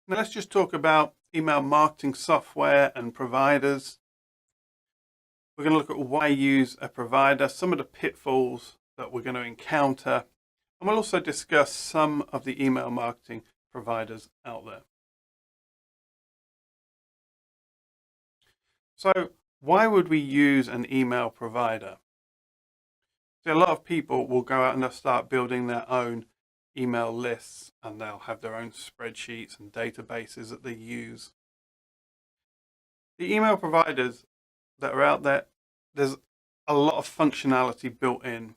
Now let's just talk about email marketing software and providers. We're going to look at why use a provider, some of the pitfalls that we're going to encounter, and we'll also discuss some of the email marketing providers out there. So why would we use an email provider? See, a lot of people will go out and they'll start building their own email lists, and they'll have their own spreadsheets and databases that they use. The email providers that are out there, there's a lot of functionality built in.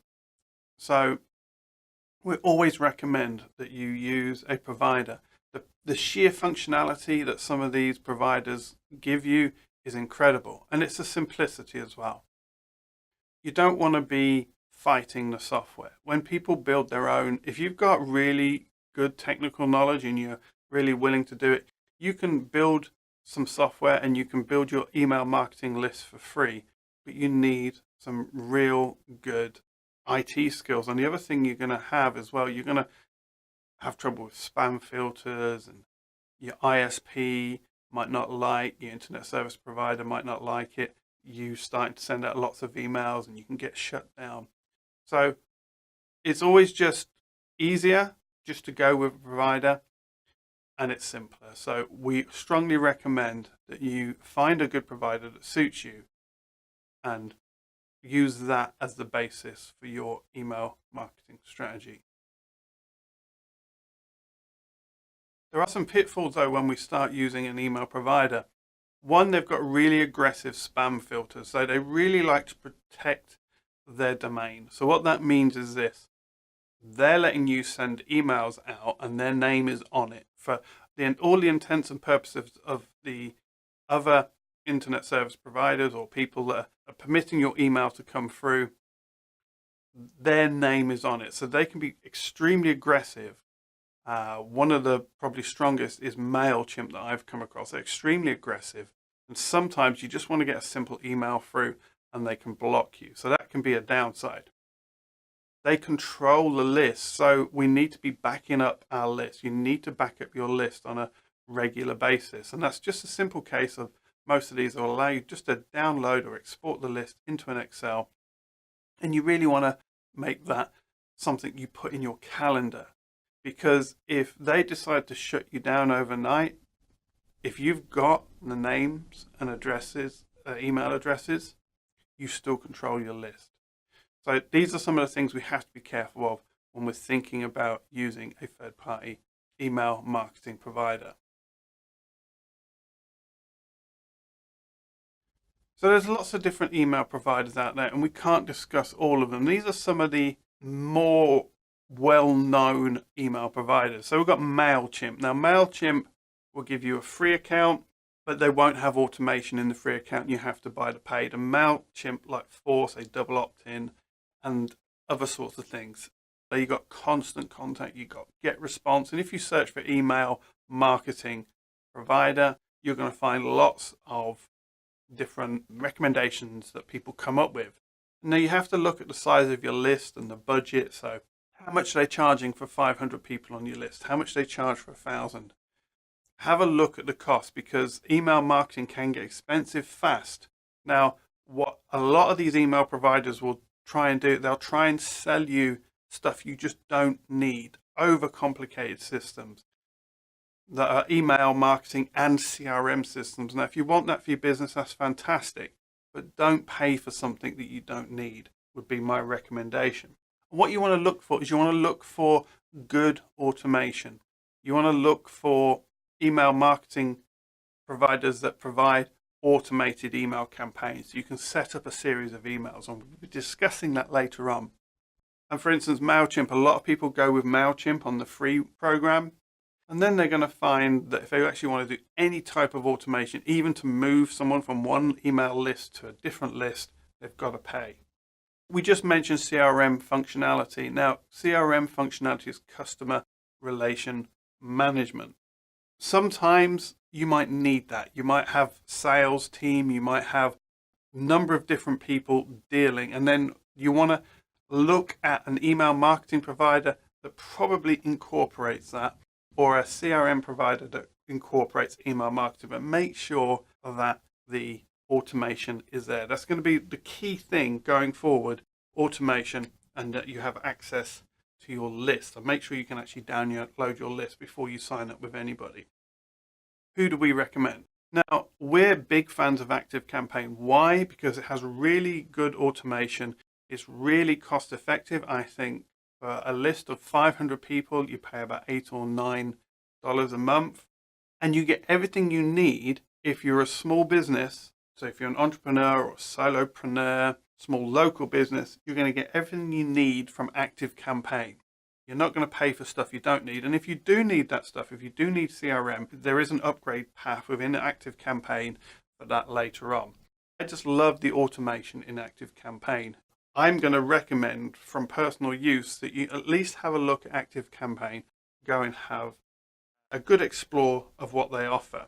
So we always recommend that you use a provider. The sheer functionality that some of these providers give you is incredible, and it's the simplicity as well. You don't want to be fighting the software. When people build their own, if you've got really good technical knowledge and you're really willing to do it, you can build some software and you can build your email marketing list for free, but you need some real good IT skills. And the other thing you're going to have as well, you're going to have trouble with spam filters, and your ISP might not like, your internet service provider might not like it. You starting to send out lots of emails and you can get shut down. So it's always just easier just to go with a provider, and it's simpler. So we strongly recommend that you find a good provider that suits you and use that as the basis for your email marketing strategy. There are some pitfalls though when we start using an email provider. One, they've got really aggressive spam filters, so they really like to protect their domain. So what that means is this: they're letting you send emails out and their name is on it. For all the intents and purposes of the other internet service providers or people that are permitting your email to come through, their name is on it. So they can be extremely aggressive. One of the probably strongest is MailChimp that I've come across. They're extremely aggressive, and sometimes you just want to get a simple email through and they can block you. So that can be a downside. They control the list, so we need to be backing up our list. You need to back up your list on a regular basis, and that's just a simple case of most of these will allow you just to download or export the list into an Excel, and you really want to make that something you put in your calendar, because if they decide to shut you down overnight, if you've got the names and addresses, email addresses, you still control your list. So these are some of the things we have to be careful of when we're thinking about using a third-party email marketing provider. So there's lots of different email providers out there, and we can't discuss all of them. These are some of the more well-known email providers. So we've got MailChimp. Now MailChimp will give you a free account, but they won't have automation in the free account. You have to buy the paid. And MailChimp, like Force, they double opt-in and other sorts of things. So you've got constant contact, you've got get response. And if you search for email marketing provider, you're going to find lots of different recommendations that people come up with. Now you have to look at the size of your list and the budget. So how much are they charging for 500 people on your list? How much they charge for 1,000? Have a look at the cost, because email marketing can get expensive fast. Now, what a lot of these email providers will try and do, they'll try and sell you stuff you just don't need, overcomplicated systems that are email marketing and CRM systems. Now, if you want that for your business, that's fantastic, but don't pay for something that you don't need, would be my recommendation. What you want to look for is you want to look for good automation. You want to look for email marketing providers that provide automated email campaigns. You can set up a series of emails, and we'll be discussing that later on. And for instance, MailChimp, a lot of people go with MailChimp on the free program, and then they're going to find that if they actually want to do any type of automation, even to move someone from one email list to a different list, they've got to pay. We just mentioned CRM functionality. Now, CRM functionality is customer relation management. Sometimes you might need that. You might have sales team, you might have a number of different people dealing, and then you want to look at an email marketing provider that probably incorporates that, or a CRM provider that incorporates email marketing, but make sure that the automation is there. That's going to be the key thing going forward, automation, and that you have access to your list. So make sure you can actually download your list before you sign up with anybody. Who do we recommend? Now, we're big fans of ActiveCampaign. Why? Because it has really good automation. It's really cost effective. I think for a list of 500 people, you pay about $8 or $9 a month, and you get everything you need if you're a small business. So if you're an entrepreneur or solopreneur, small local business, you're going to get everything you need from ActiveCampaign. You're not going to pay for stuff you don't need. And if you do need that stuff, if you do need CRM, there is an upgrade path within ActiveCampaign for that later on. I just love the automation in ActiveCampaign. I'm going to recommend from personal use that you at least have a look at ActiveCampaign, go and have a good explore of what they offer.